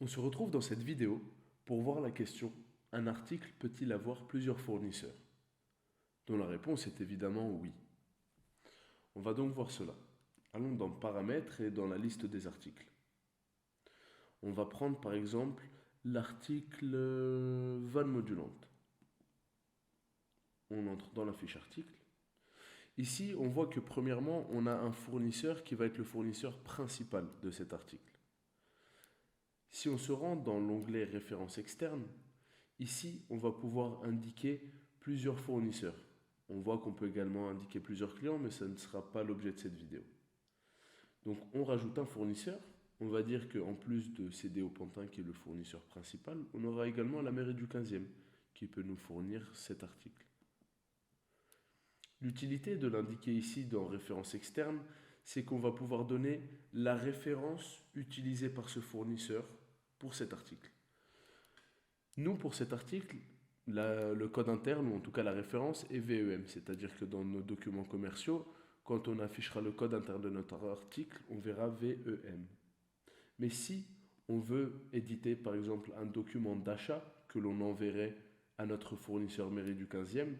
On se retrouve dans cette vidéo pour voir la question: un article peut-il avoir plusieurs fournisseurs? Dont la réponse est évidemment oui. On va donc voir cela. Allons dans Paramètres et dans la liste des articles. On va prendre par exemple l'article vanne modulante. On entre dans la fiche article. Ici, on voit que premièrement, on a un fournisseur qui va être le fournisseur principal de cet article. Si on se rend dans l'onglet Références externes, ici, on va pouvoir indiquer plusieurs fournisseurs. On voit qu'on peut également indiquer plusieurs clients, mais ça ne sera pas l'objet de cette vidéo. Donc, on rajoute un fournisseur. On va dire qu'en plus de CDO Pantin, qui est le fournisseur principal, on aura également la mairie du 15e, qui peut nous fournir cet article. L'utilité de l'indiquer ici dans Références externes, c'est qu'on va pouvoir donner la référence utilisée par ce fournisseur pour cet article. Nous, pour cet article, le code interne, ou en tout cas la référence, est VEM, c'est-à-dire que dans nos documents commerciaux, quand on affichera le code interne de notre article, on verra VEM. Mais si on veut éditer par exemple un document d'achat que l'on enverrait à notre fournisseur mairie du 15e,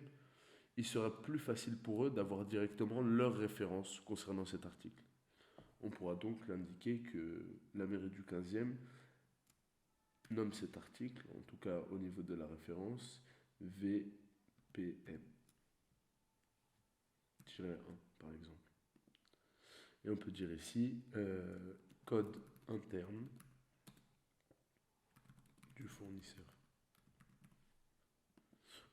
il sera plus facile pour eux d'avoir directement leur référence concernant cet article. On pourra donc l'indiquer que la mairie du 15e nomme cet article, en tout cas au niveau de la référence, VPM-1 par exemple. Et on peut dire ici code interne du fournisseur.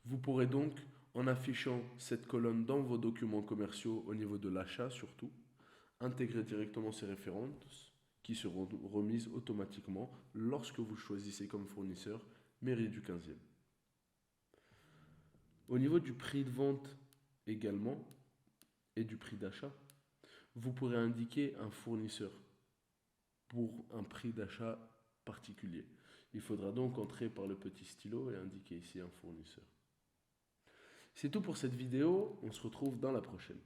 Vous pourrez donc, en affichant cette colonne dans vos documents commerciaux au niveau de l'achat surtout, intégrer directement ces références qui seront remises automatiquement lorsque vous choisissez comme fournisseur mairie du 15e. Au niveau du prix de vente également et du prix d'achat, vous pourrez indiquer un fournisseur pour un prix d'achat particulier. Il faudra donc entrer par le petit stylo et indiquer ici un fournisseur. C'est tout pour cette vidéo, on se retrouve dans la prochaine.